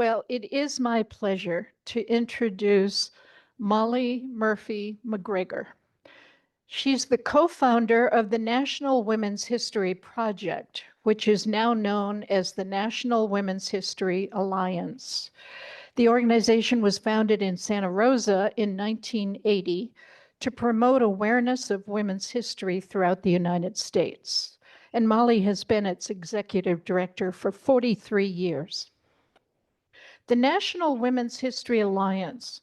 Well, it is my pleasure to introduce Molly Murphy MacGregor. She's the co-founder of the National Women's History Project, which is now known as the National Women's History Alliance. The organization was founded in Santa Rosa in 1980 to promote awareness of women's history throughout the United States. And Molly has been its executive director for 43 years. The National Women's History Alliance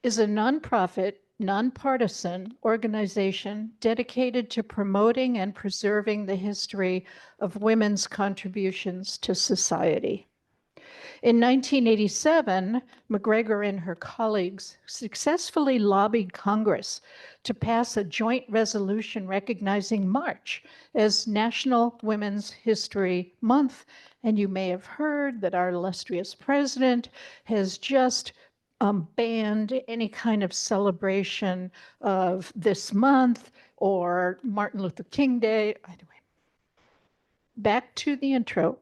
is a nonprofit, nonpartisan organization dedicated to promoting and preserving the history of women's contributions to society. In 1987, MacGregor and her colleagues successfully lobbied Congress to pass a joint resolution recognizing March as National Women's History Month. And you may have heard that our illustrious president has just banned any kind of celebration of this month or Martin Luther King Day. Anyway, back to the intro.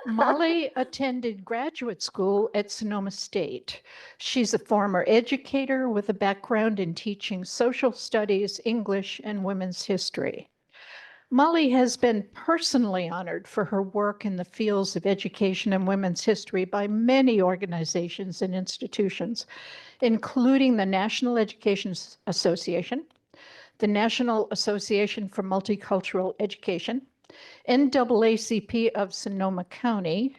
Molly attended graduate school at Sonoma State. She's a former educator with a background in teaching social studies, English, and women's history. Molly has been personally honored for her work in the fields of education and women's history by many organizations and institutions, including the National Education Association, the National Association for Multicultural Education, NAACP of Sonoma County,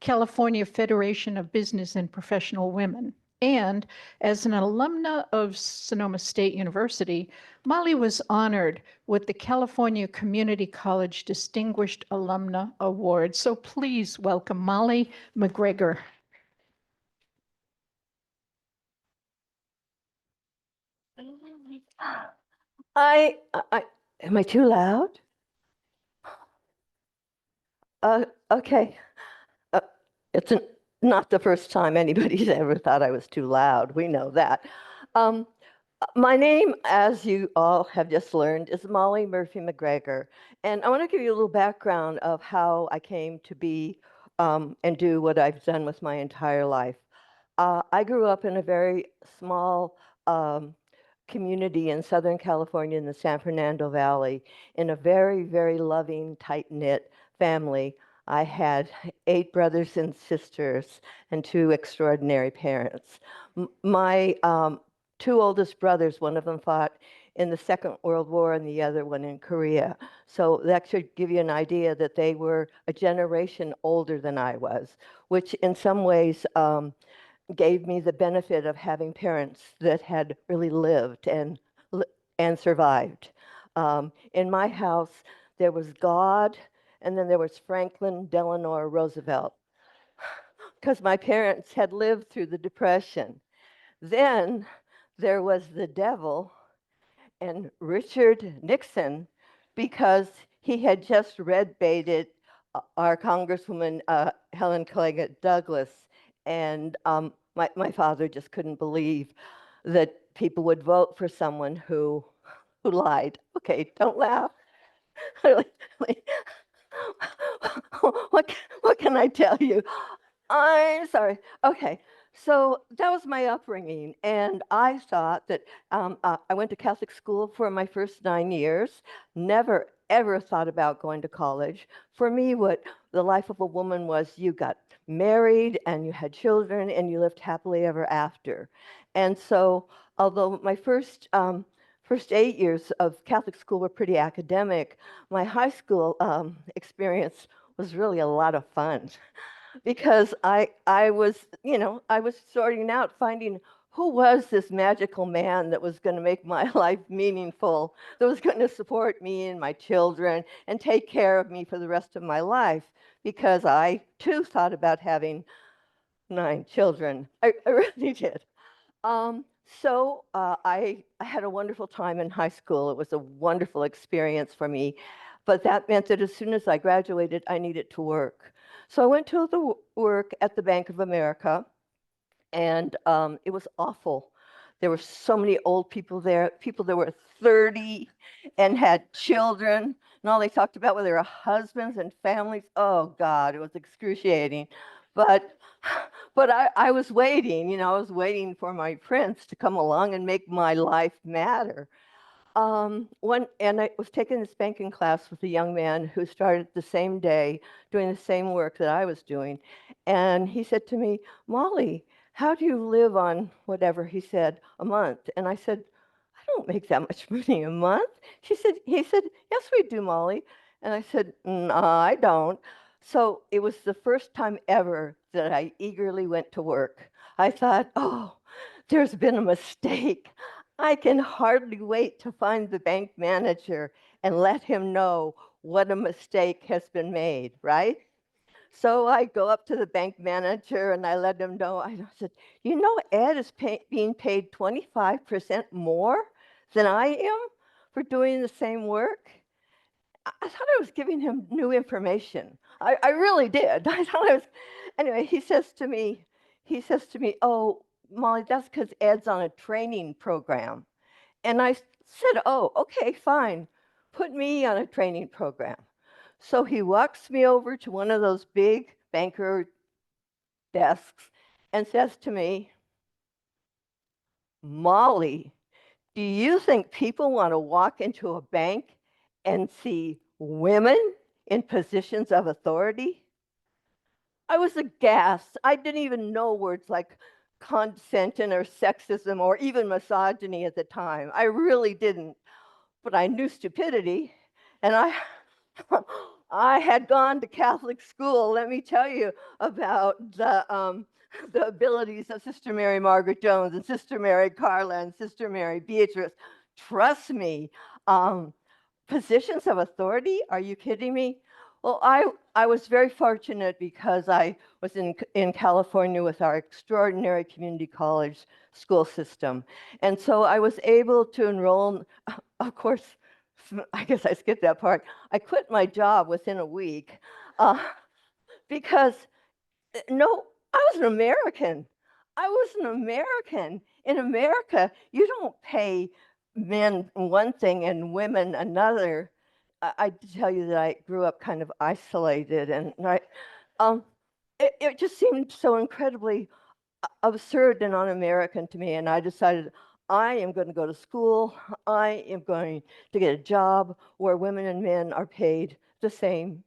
California Federation of Business and Professional Women. And as an alumna of Sonoma State University, Molly was honored with the California Community College Distinguished Alumna Award. So please welcome Molly MacGregor. Am I too loud? Okay. It's not the first time anybody's ever thought I was too loud. We know that. My name, as you all have just learned, is Molly Murphy MacGregor. And I want to give you a little background of how I came to be and do what I've done with my entire life. I grew up in a very small community in Southern California in the San Fernando Valley in a very, very loving, tight-knit family. I had 8 brothers and sisters and 2 extraordinary parents. My 2 oldest brothers, one of them fought in the Second World War and the other one in Korea. So that should give you an idea that they were a generation older than I was, which in some ways gave me the benefit of having parents that had really lived and survived. In my house, there was God, and then there was Franklin Delano Roosevelt, because my parents had lived through the Depression. Then there was the devil and Richard Nixon, because he had just red baited our Congresswoman Helen Clegg Douglas. And my father just couldn't believe that people would vote for someone who lied. Okay, don't laugh. What can I tell you? I'm sorry. Okay, so that was my upbringing, and I thought that I went to Catholic school for my first 9 years. Never ever thought about going to college. For me, what the life of a woman was, you got married and you had children and you lived happily ever after. And so, although my first 8 years of Catholic school were pretty academic, my high school experience was really a lot of fun, because I was sorting out, finding who was this magical man that was going to make my life meaningful, that was going to support me and my children and take care of me for the rest of my life, because I too thought about having 9 children. I really did. I had a wonderful time in high school. It was a wonderful experience for me, but that meant that as soon as I graduated, I needed to work. So I went to the work at the Bank of America, and it was awful. There were so many old people there, people that were 30 and had children, and all they talked about were their husbands and families. Oh God, it was excruciating. But I was waiting, I was waiting for my prince to come along and make my life matter. And I was taking this banking class with a young man who started the same day doing the same work that I was doing. And he said to me, Molly, how do you live on whatever he said a month? And I said, I don't make that much money a month. He said, yes, we do, Molly. And I said, no, I don't. So it was the first time ever that I eagerly went to work. I thought, oh, there's been a mistake. I can hardly wait to find the bank manager and let him know what a mistake has been made, right? So I go up to the bank manager and I let him know. I said, Ed is being paid 25% more than I am for doing the same work. I thought I was giving him new information. I really did. I thought I was. Anyway, he says to me, oh, Molly, that's because Ed's on a training program. And I said, oh, okay, fine. Put me on a training program. So he walks me over to one of those big banker desks and says to me, Molly, do you think people want to walk into a bank and see women in positions of authority? I was aghast. I didn't even know words like condescension or sexism or even misogyny at the time. I really didn't. But I knew stupidity, and I had gone to Catholic school. Let me tell you about the abilities of Sister Mary Margaret Jones and Sister Mary Carla and Sister Mary Beatrice. Trust me, positions of authority? Are you kidding me? Well, I was very fortunate because I was in California with our extraordinary community college school system. And so I was able to enroll, of course, I guess I skipped that part. I quit my job within a week uh, because no, I was an American. I was an American. In America, you don't pay men one thing and women another. I tell you that I grew up kind of isolated, and um, it just seemed so incredibly absurd and un-American to me. And I decided I am going to go to school. I am going to get a job where women and men are paid the same,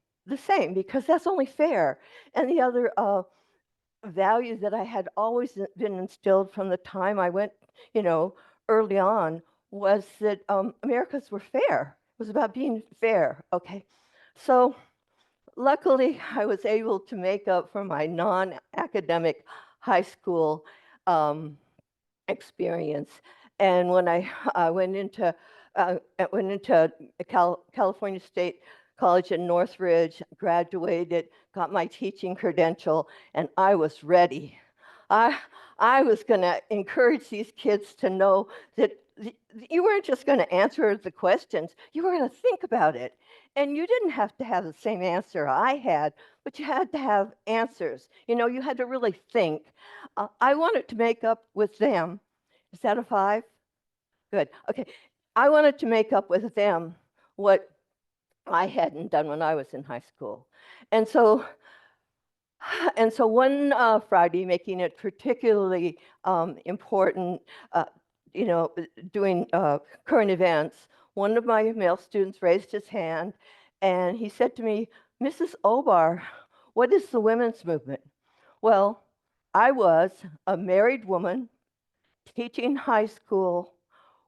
because that's only fair. And the other value that I had always been instilled from the time I went, early on, was that Americans were fair. It was about being fair. Okay, so luckily I was able to make up for my non-academic high school um, experience. And when I went into California State College in Northridge, graduated, got my teaching credential, and I was ready. I, I was going to encourage these kids to know that you weren't just going to answer the questions, you were going to think about it. And you didn't have to have the same answer I had, but you had to have answers. You had to really think. I wanted to make up with them. Is that a 5? Good. Okay. I wanted to make up with them what I hadn't done when I was in high school. And so one Friday, making it particularly important, doing current events, one of my male students raised his hand and he said to me, Mrs. Obar, what is the women's movement? Well, I was a married woman teaching high school,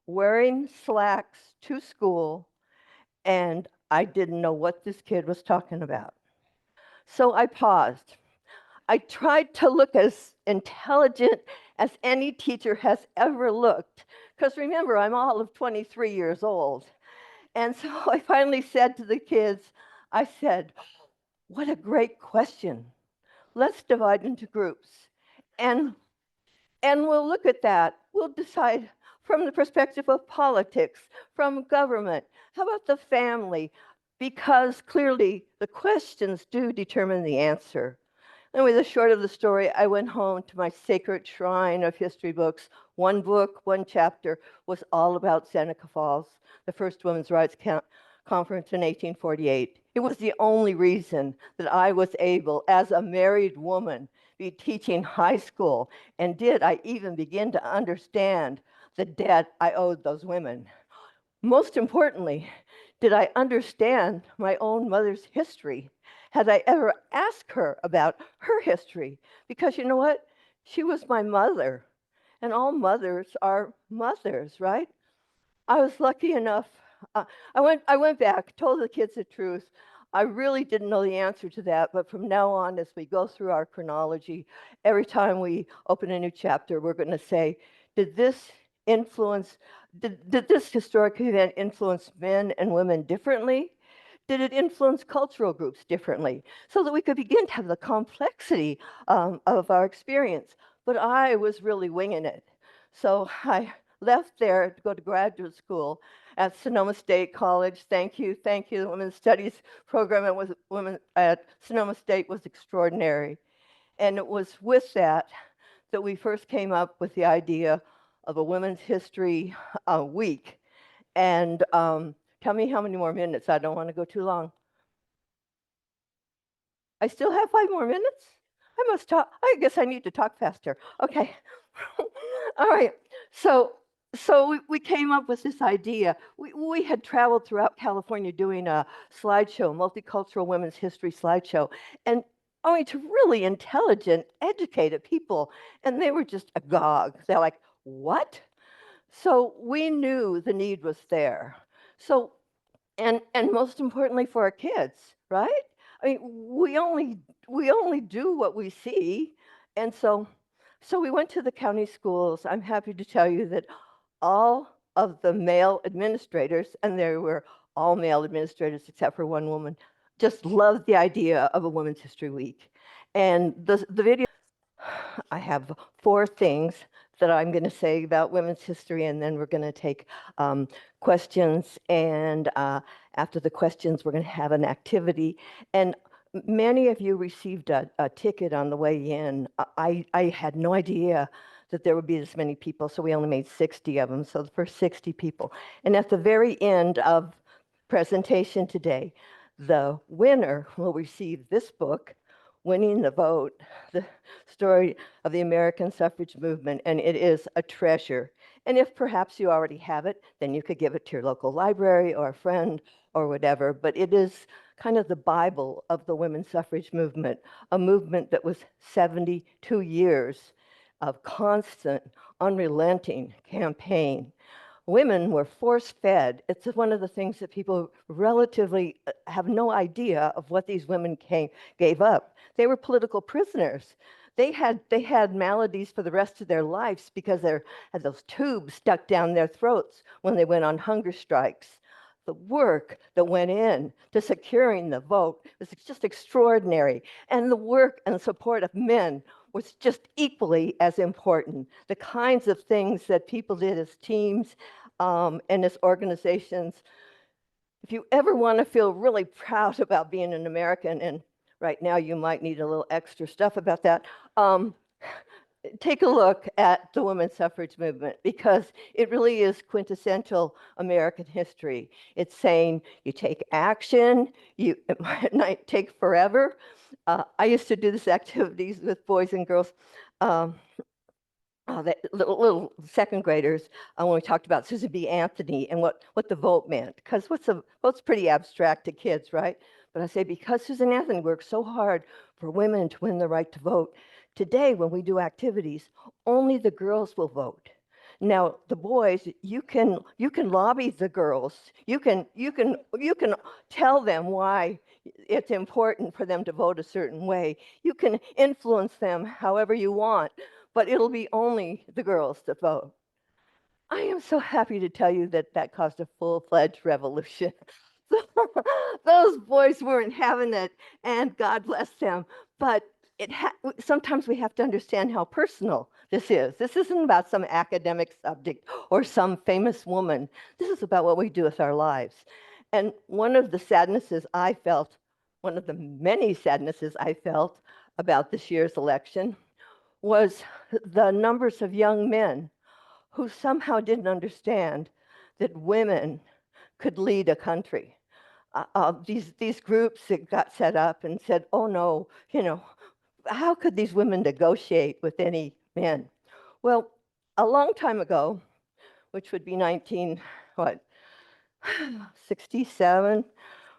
wearing slacks to school, and I didn't know what this kid was talking about. So I paused. I tried to look as intelligent as any teacher has ever looked, because remember, I'm all of 23 years old. And so I finally said to the kids, I said, what a great question. Let's divide into groups. And we'll look at that. We'll decide from the perspective of politics, from government. How about the family? Because clearly the questions do determine the answer. Anyway, the short of the story, I went home to my sacred shrine of history books. One book, one chapter was all about Seneca Falls, the first women's rights conference in 1848. It was the only reason that I was able, as a married woman, be teaching high school, and did I even begin to understand the debt I owed those women. Most importantly, did I understand my own mother's history? Had I ever asked her about her history? Because you know what? She was my mother, and all mothers are mothers, right? I was lucky enough. I went back, told the kids the truth. I really didn't know the answer to that, but from now on, as we go through our chronology, every time we open a new chapter, we're going to say, did this influence, did this historic event influence men and women differently? Did it influence cultural groups differently? So that we could begin to have the complexity of our experience. But I was really winging it. So I left there to go to graduate school at Sonoma State College. Thank you, thank you. The Women's Studies program at Sonoma State was extraordinary. And it was with that that we first came up with the idea of a Women's History Week. And tell me how many more minutes. I don't want to go too long. I still have 5 more minutes? I must talk. I guess I need to talk faster. Okay. All right. So we came up with this idea. We had traveled throughout California doing a slideshow, multicultural women's history slideshow, and only to really intelligent, educated people, and they were just agog. They're like, "What?" So we knew the need was there. So and most importantly for our kids, right? I mean, we only do what we see, and so we went to the county schools. I'm happy to tell you that all of the male administrators, and there were all male administrators except for one woman, just loved the idea of a Women's History Week. And the video, I have 4 things that I'm going to say about women's history, and then we're going to take questions. And after the questions, we're going to have an activity. And many of you received a ticket on the way in. I had no idea that there would be this many people, so we only made 60 of them. So the first 60 people. And at the very end of presentation today, the winner will receive this book, Winning the Vote, the story of the American suffrage movement, and it is a treasure. And if perhaps you already have it, then you could give it to your local library or a friend or whatever. But it is kind of the Bible of the women's suffrage movement, a movement that was 72 years of constant, unrelenting campaign. Women were force-fed. It's one of the things that people relatively have no idea of what these women gave up. They were political prisoners. They had maladies for the rest of their lives because they had those tubes stuck down their throats when they went on hunger strikes. The work that went in to securing the vote was just extraordinary. And the work and support of men was just equally as important. The kinds of things that people did as teams and as organizations. If you ever want to feel really proud about being an American, and right now you might need a little extra stuff about that, take a look at the women's suffrage movement, because it really is quintessential American history. It's saying you take action, it might take forever. I used to do these activities with boys and girls, the little second graders, when we talked about Susan B. Anthony and what the vote meant, because vote's pretty abstract to kids, right? But I say, because Susan Anthony worked so hard for women to win the right to vote, today when we do activities, only the girls will vote. Now, the boys, you can lobby the girls. You can tell them why it's important for them to vote a certain way. You can influence them however you want, but it'll be only the girls that vote. I am so happy to tell you that that caused a full-fledged revolution. Those boys weren't having it, and God bless them. But sometimes we have to understand how personal this is. This isn't about some academic subject or some famous woman. This is about what we do with our lives. And one of the sadnesses I felt, one of the many sadnesses I felt about this year's election was the numbers of young men who somehow didn't understand that women could lead a country. These groups that got set up and said, oh no, how could these women negotiate with any men? Well, a long time ago, which would be 67?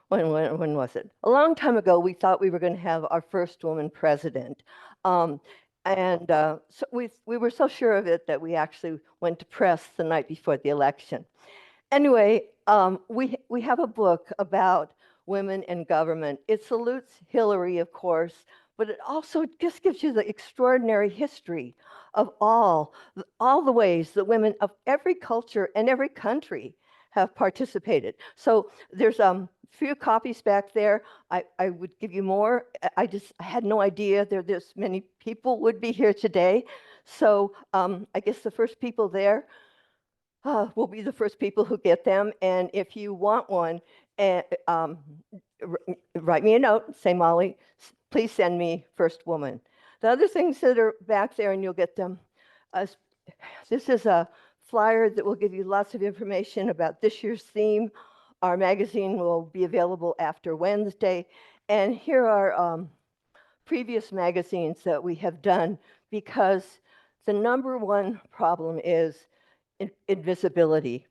When was it? A long time ago, we thought we were going to have our first woman president. Um, so we were so sure of it that we actually went to press the night before the election. Anyway, we have a book about women in government. It salutes Hillary, of course, but it also just gives you the extraordinary history of all the ways that women of every culture and every country have participated. So there's few copies back there. I would give you more. I had no idea this many people would be here today. So I guess the first people there will be the first people who get them. And if you want one, write me a note, say, Molly, please send me first woman. The other things that are back there, and you'll get them, this is a flyer that will give you lots of information about this year's theme. Our magazine will be available after Wednesday. And here are previous magazines that we have done, because the number one problem is invisibility.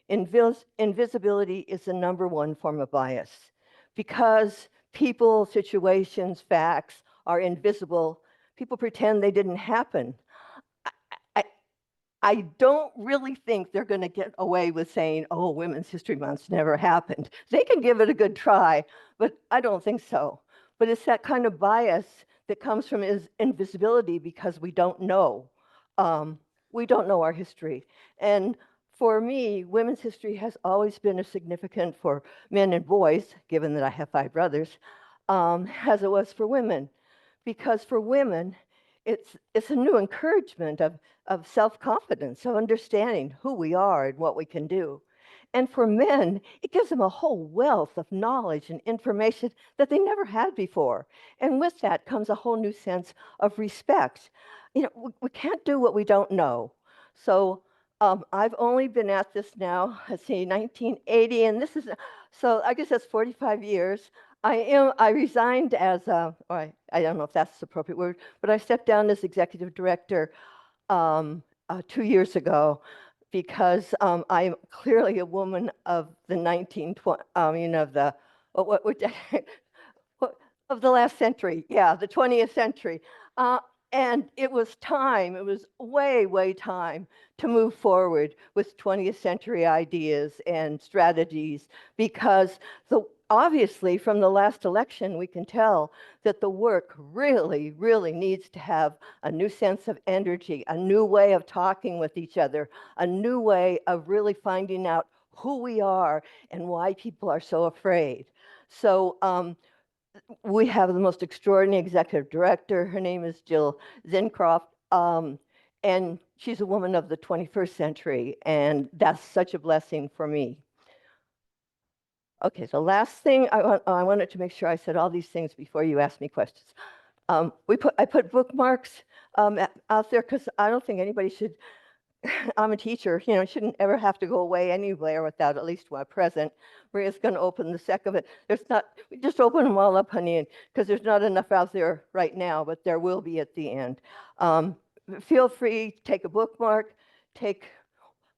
Invisibility is the number one form of bias. Because people, situations, facts are invisible, people pretend they didn't happen. I don't really think they're going to get away with saying, oh, Women's History Month never happened. They can give it a good try, but I don't think so. But it's that kind of bias that comes from invisibility, because we don't know. We don't know our history. And for me, women's history has always been as significant for men and boys, given that I have 5 brothers, as it was for women. Because for women, it's a new encouragement of self-confidence, of understanding who we are and what we can do. And for men, it gives them a whole wealth of knowledge and information that they never had before. And with that comes a whole new sense of respect. We can't do what we don't know. So I've only been at this now, let's see, 1980, and so I guess that's 45 years. I resigned as, or I don't know if that's the appropriate word, but I stepped down as executive director 2 years ago, because I'm clearly a woman of the 1920, of the, of the last century, yeah, the 20th century. And it was time, it was way time to move forward with 20th century ideas and strategies, because obviously from the last election, we can tell that the work really needs to have a new sense of energy, a new way of talking with each other, a new way of really finding out who we are and why people are so afraid. So we have the most extraordinary executive director. Her name is Jill Zincroft, and she's a woman of the 21st century, and that's such a blessing for me. Okay, the last thing I wanted to make sure I said all these things before you ask me questions. I put bookmarks out there because I don't think anybody should. I'm a teacher, shouldn't ever have to go away anywhere without at least one present. Maria's going to open the second of it. We just open them all up, honey, because there's not enough out there right now, but there will be at the end. Feel free to take a bookmark, take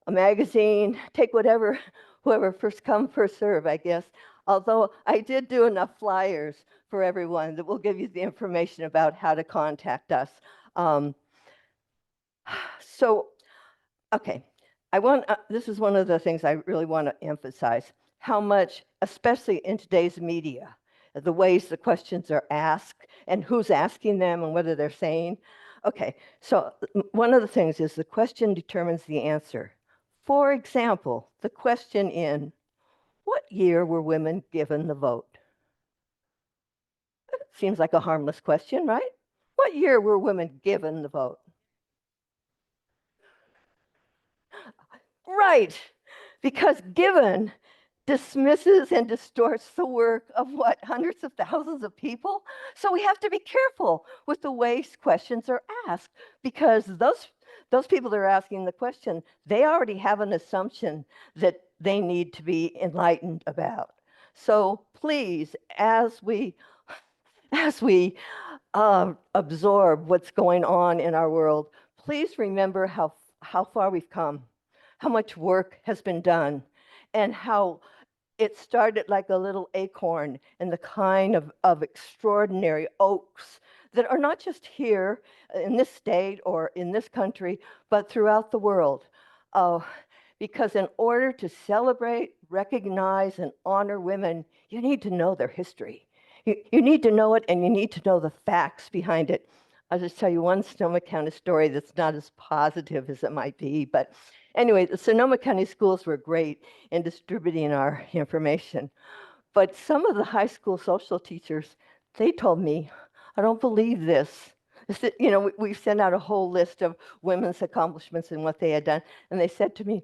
a magazine, take whoever first come, first serve, I guess. Although I did do enough flyers for everyone that will give you the information about how to contact us. Okay, this is one of the things I really want to emphasize, how much, especially in today's media, the ways the questions are asked and who's asking them and whether they're saying. Okay, so one of the things is the question determines the answer. For example, the question in, what year were women given the vote? Seems like a harmless question, right? What year were women given the vote? Right, because given dismisses and distorts the work of what, hundreds of thousands of people? So we have to be careful with the ways questions are asked, because those people that are asking the question, they already have an assumption that they need to be enlightened about. So please, as we absorb what's going on in our world, please remember how far we've come, how much work has been done, and how it started like a little acorn and the kind of extraordinary oaks that are not just here in this state or in this country, but throughout the world. Because in order to celebrate, recognize, and honor women, you need to know their history. You need to know it, and you need to know the facts behind it. I'll just tell you one Sonoma County story that's not as positive as it might be. But anyway, the Sonoma County schools were great in distributing our information. But some of the high school social teachers, they told me, I don't believe this. We sent out a whole list of women's accomplishments and what they had done. And they said to me,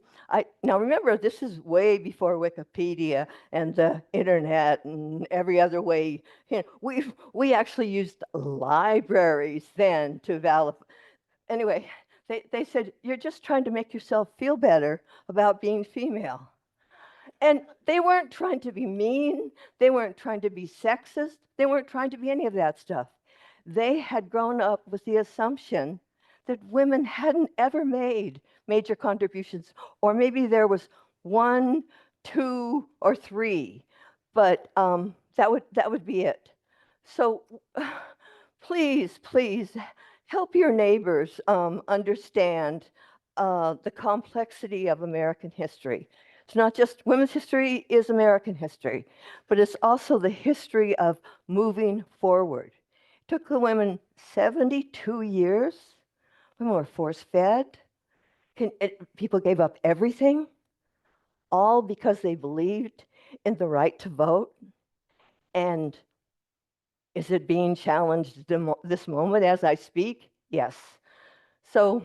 now remember, this is way before Wikipedia and the internet and every other way. We actually used libraries then to validate. Anyway, they said, you're just trying to make yourself feel better about being female. And they weren't trying to be mean. They weren't trying to be sexist. They weren't trying to be any of that stuff. They had grown up with the assumption that women hadn't ever made major contributions, or maybe there was one, two, or three, but that would be it. So please, please help your neighbors understand the complexity of American history. It's not just women's history is American history, but it's also the history of moving forward. It took the women 72 years. Women were force-fed. People gave up everything, all because they believed in the right to vote. And is it being challenged this moment as I speak? Yes. So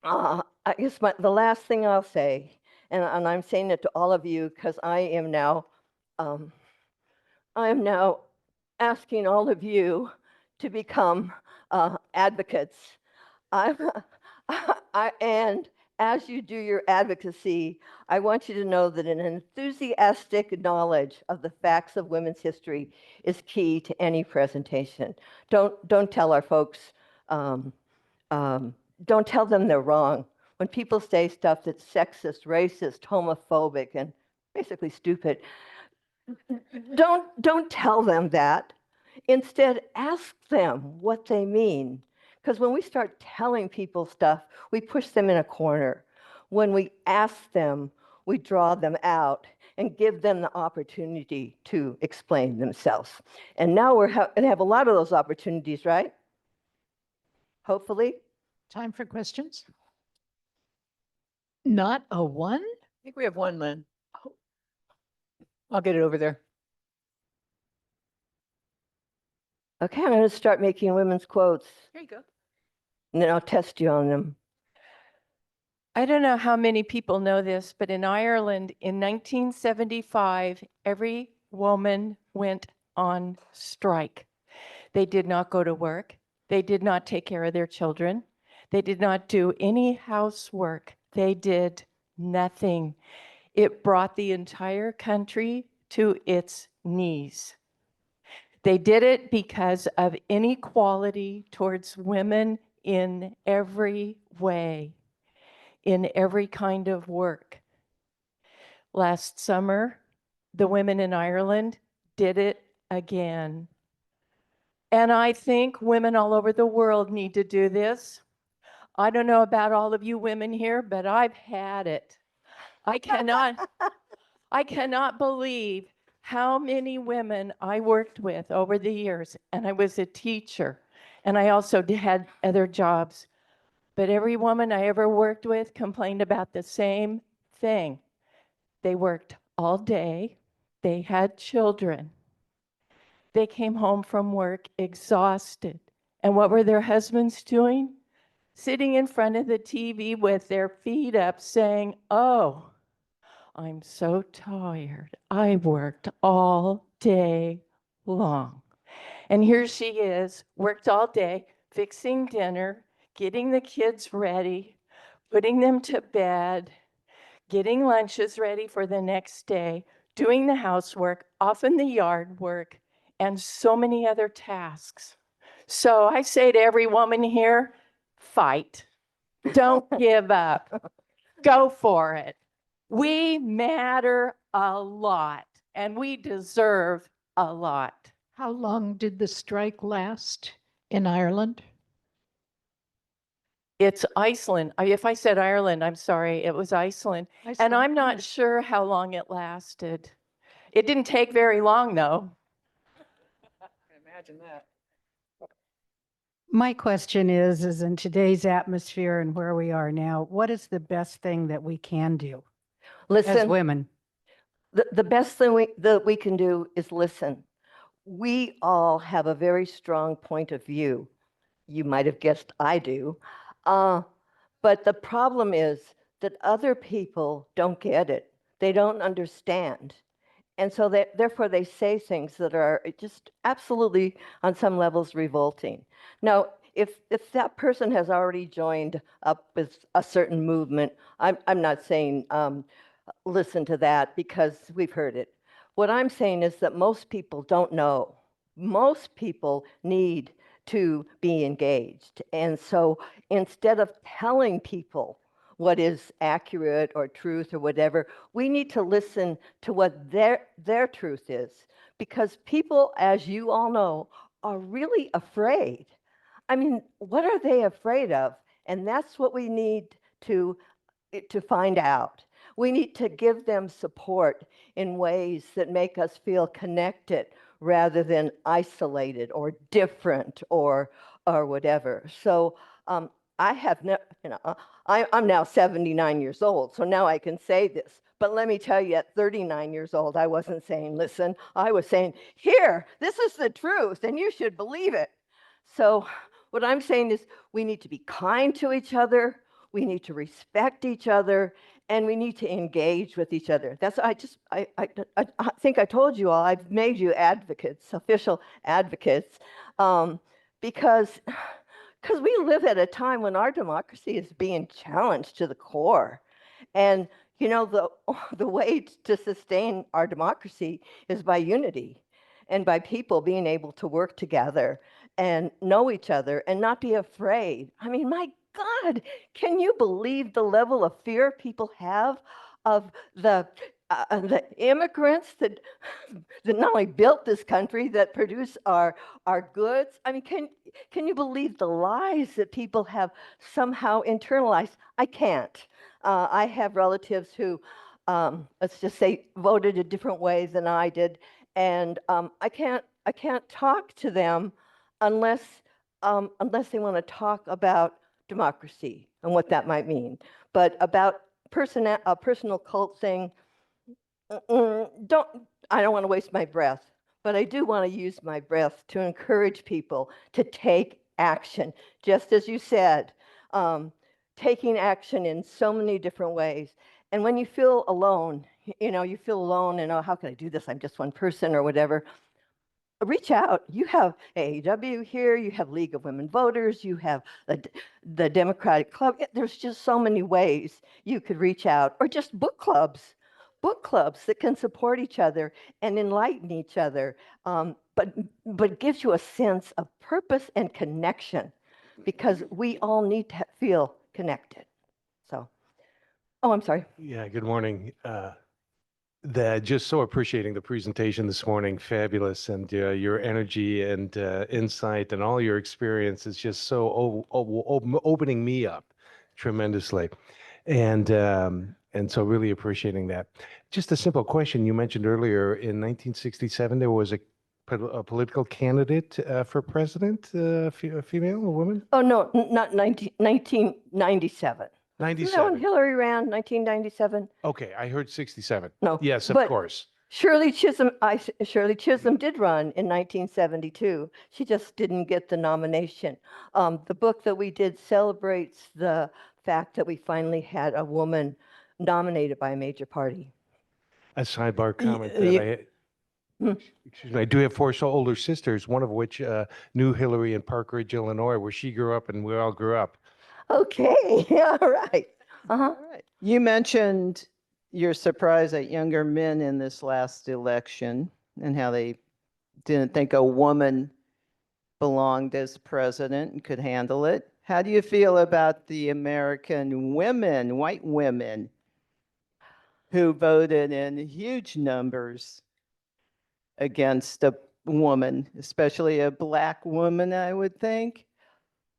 I guess the last thing I'll say, and I'm saying it to all of you because I am now asking all of you to become advocates. And as you do your advocacy, I want you to know that an enthusiastic knowledge of the facts of women's history is key to any presentation. Don't tell our folks, don't tell them they're wrong. When people say stuff that's sexist, racist, homophobic, and basically stupid, don't tell them that. Instead, ask them what they mean. Because when we start telling people stuff, we push them in a corner. When we ask them, we draw them out and give them the opportunity to explain themselves. And now we're going to have a lot of those opportunities, right? Hopefully. Time for questions? Not a one? I think we have one, Lynn. I'll get it over there. Okay, I'm going to start making women's quotes, There you go. and then I'll test you on them. I don't know how many people know this, but in Ireland in 1975, every woman went on strike. They did not go to work. They did not take care of their children. They did not do any housework. They did nothing. It brought the entire country to its knees. They did it because of inequality towards women in every way, in every kind of work. Last summer, the women in Ireland did it again. And I think women all over the world need to do this. I don't know about all of you women here, but I've had it. I cannot believe how many women I worked with over the years, and I was a teacher, and I also had other jobs. But every woman I ever worked with complained about the same thing. They worked all day. They had children. They came home from work exhausted. And what were their husbands doing? Sitting in front of the TV with their feet up saying, oh, I'm so tired. I worked all day long. And here she is, worked all day, fixing dinner, getting the kids ready, putting them to bed, getting lunches ready for the next day, doing the housework, often the yard work, and so many other tasks. So I say to every woman here, fight. Don't give up. Go for it. We matter a lot and we deserve a lot. How long did the strike last in Ireland? It's Iceland. If I said Ireland, I'm sorry, it was Iceland. And Iceland, I'm not yes. sure how long it lasted. It didn't take very long, though. Imagine that. My question is in today's atmosphere and where we are now, what is the best thing that we can do as Listen, women? the best thing that we can do is listen. We all have a very strong point of view. You might have guessed I do. But the problem is that other people don't get it. They don't understand. And so therefore they say things that are just absolutely on some levels revolting. Now, if that person has already joined up with a certain movement, I'm not saying listen to that because we've heard it. What I'm saying is that most people don't know. Most people need to be engaged. And so instead of telling people what is accurate or truth or whatever, we need to listen to what their truth is. Because people, as you all know, are really afraid. I mean, what are they afraid of? And that's what we need to find out. We need to give them support in ways that make us feel connected rather than isolated or different or whatever. So I have no, I'm now 79 years old, so now I can say this. But let me tell you, at 39 years old, I wasn't saying, listen, I was saying, here, this is the truth, and you should believe it. So what I'm saying is we need to be kind to each other, we need to respect each other, and we need to engage with each other. That's I think I told you all, I've made you advocates, official advocates, because we live at a time when our democracy is being challenged to the core. And you know, the way to sustain our democracy is by unity and by people being able to work together and know each other and not be afraid. I mean, my God, can you believe the level of fear people have of the immigrants that not only built this country, that produce our goods? I mean, can you believe the lies that people have somehow internalized? I can't. I have relatives who, let's just say, voted a different way than I did, and I can't talk to them unless they want to talk about democracy and what that might mean. But about a personal cult thing, I don't want to waste my breath, but I do want to use my breath to encourage people to take action. Just as you said, taking action in so many different ways. And when you feel alone, you feel alone and, oh, how can I do this? I'm just one person or whatever. Reach out. You have AAW here, you have League of Women Voters, you have the Democratic Club. There's just so many ways you could reach out, or just book clubs that can support each other and enlighten each other, but gives you a sense of purpose and connection, because we all need to feel connected. So, oh, I'm sorry. Yeah, good morning. Just so appreciating the presentation this morning, fabulous, and your energy and insight and all your experience is just so opening me up tremendously, and so really appreciating that. Just a simple question. You mentioned earlier in 1967 there was a political candidate for president, a female, a woman? Oh, no, not 1997. Isn't that when 97. Hillary ran, 1997? Okay, I heard 67. No. Yes, of but course. Shirley Chisholm did run in 1972. She just didn't get the nomination. The book that we did celebrates the fact that we finally had a woman nominated by a major party. A sidebar comment that you- I, Hmm. excuse me, I do have four older sisters, one of which knew Hillary in Park Ridge, Illinois, where she grew up and we all grew up. Okay, all right. Uh-huh. All right. You mentioned your surprise at younger men in this last election and how they didn't think a woman belonged as president and could handle it. How do you feel about the American women, white women, who voted in huge numbers against a woman, especially a Black woman, I would think?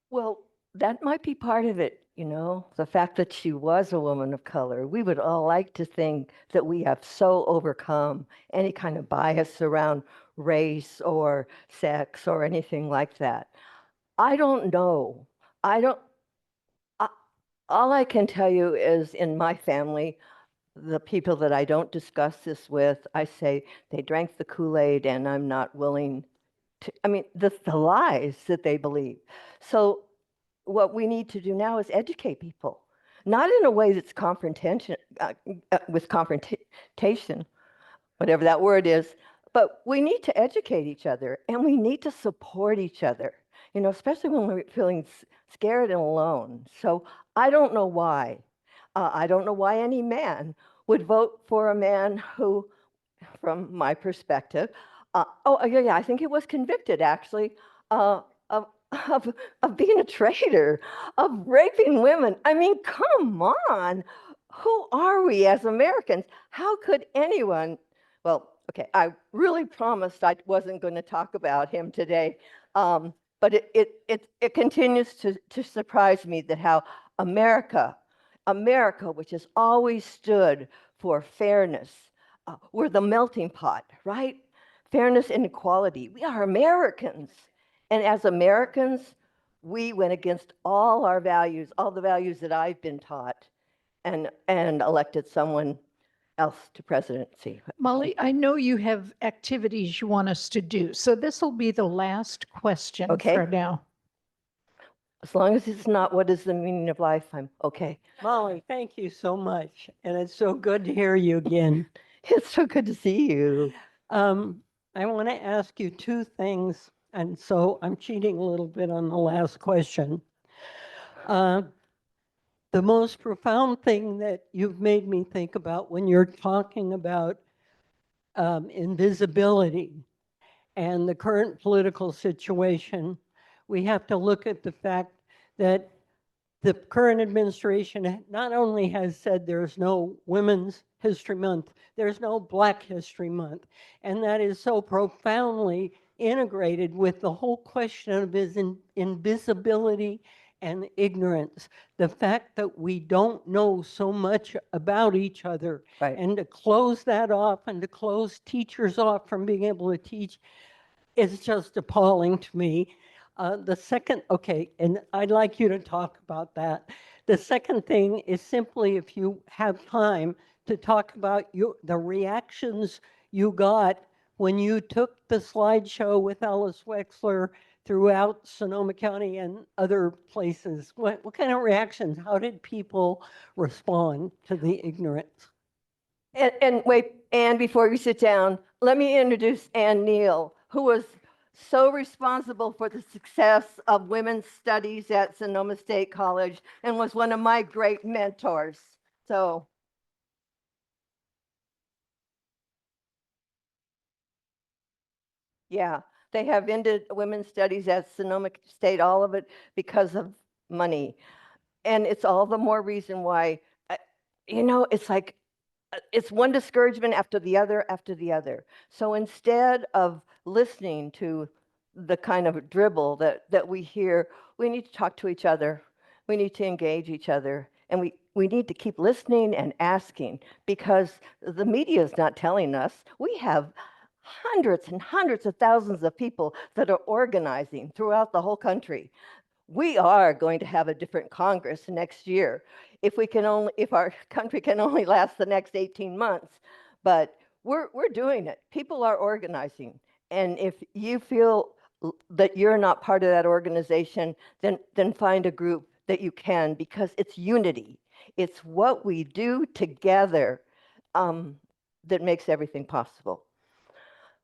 Well, that might be part of it, the fact that she was a woman of color. We would all like to think that we have so overcome any kind of bias around race or sex or anything like that. I don't know. I don't, I, all I can tell you is in my family, the people that I don't discuss this with, I say they drank the Kool-Aid and I'm not willing to, I mean, the lies that they believe. So what we need to do now is educate people, not in a way that's confrontation, with confrontation, whatever that word is, but we need to educate each other and we need to support each other, especially when we're feeling scared and alone. So I don't know why. I don't know why any man would vote for a man who, from my perspective, yeah, I think it was convicted actually of, of being a traitor, of raping women. I mean, come on. Who are we as Americans? How could anyone? Well, okay, I really promised I wasn't going to talk about him today, but it continues to surprise me that how America, which has always stood for fairness, we're the melting pot, right? Fairness and equality. We are Americans. And as Americans, we went against all our values, all the values that I've been taught, and elected someone else to presidency. Molly, I know you have activities you want us to do, so this will be the last question Okay. for now. As long as it's not what is the meaning of life, I'm okay. Molly, thank you so much. And it's so good to hear you again. It's so good to see you. I want to ask you two things. And so I'm cheating a little bit on the last question. The most profound thing that you've made me think about when you're talking about invisibility and the current political situation, we have to look at the fact that the current administration not only has said there's no Women's History Month, there's no Black History Month, and that is so profoundly integrated with the whole question of invisibility and ignorance. The fact that we don't know so much about each other, Right. and to close that off and to close teachers off from being able to teach is just appalling to me. The second, okay, and I'd like you to talk about that. The second thing is simply, if you have time, to talk about the reactions you got when you took the slideshow with Alice Wexler throughout Sonoma County and other places. What kind of reactions? How did people respond to the ignorance? And wait, Anne, before you sit down, let me introduce Anne Neal, who was so responsible for the success of women's studies at Sonoma State College and was one of my great mentors. So. Yeah, they have ended women's studies at Sonoma State, all of it because of money. And it's all the more reason why, it's like, it's one discouragement after the other after the other. So instead of listening to the kind of dribble that we hear, we need to talk to each other. We need to engage each other. And we need to keep listening and asking, because the media is not telling us. We have hundreds and hundreds of thousands of people that are organizing throughout the whole country. We are going to have a different Congress next year if our country can only last the next 18 months. But we're doing it. People are organizing. And if you feel that you're not part of that organization, then find a group that you can, because it's unity. It's what we do together that makes everything possible.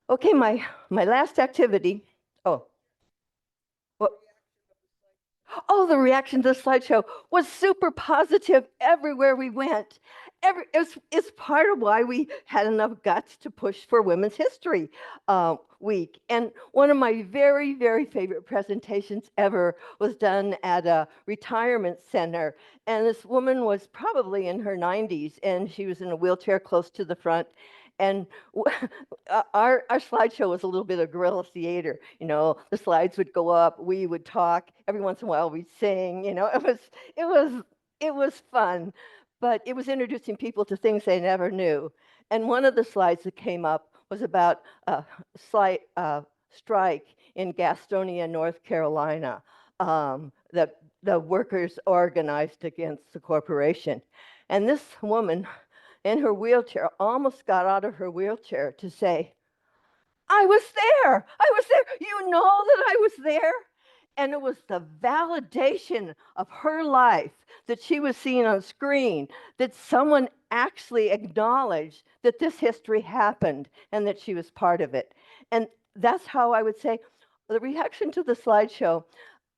Okay, my last activity. Oh, what? Oh, the reaction to the slideshow was super positive everywhere we went. It's part of why we had enough guts to push for Women's History Week. And one of my very, very favorite presentations ever was done at a retirement center. And this woman was probably in her 90s, and she was in a wheelchair close to the front. And our slideshow was a little bit of guerrilla theater. You know, the slides would go up, we would talk. Every once in a while, we'd sing. You know, it was fun, but it was introducing people to things they never knew. And one of the slides that came up was about a strike in Gastonia, North Carolina, that the workers organized against the corporation. And this woman in her wheelchair almost got out of her wheelchair to say, I was there. I was there. You know that I was there. And it was the validation of her life that she was seeing on screen, that someone actually acknowledged that this history happened and that she was part of it. And that's how I would say the reaction to the slideshow.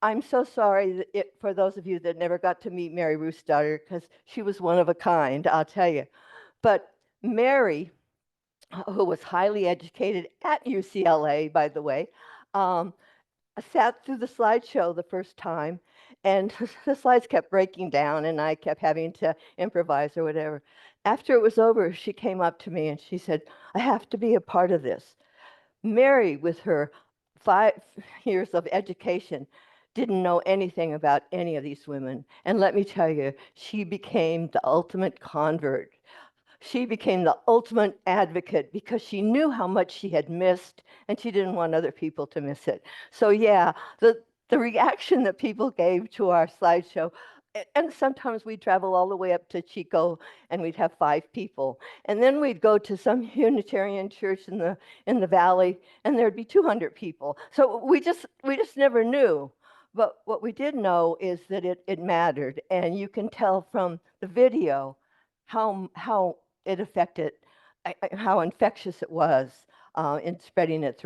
I'm so sorry for those of you that never got to meet Mary Ruth's daughter, because she was one of a kind, I'll tell you. But Mary, who was highly educated at UCLA, by the way, sat through the slideshow the first time, and the slides kept breaking down, and I kept having to improvise or whatever. After it was over, she came up to me and she said, I have to be a part of this. Mary, with her 5 years of education, didn't know anything about any of these women. And let me tell you, she became the ultimate convert. She became the ultimate advocate because she knew how much she had missed and she didn't want other people to miss it. So yeah, the reaction that people gave to our slideshow, and sometimes we'd travel all the way up to Chico and we'd have 5 people. And then we'd go to some Unitarian church in the valley and there'd be 200 people. So we just never knew. But what we did know is that it mattered. And you can tell from the video how it affected, how infectious it was in spreading it through.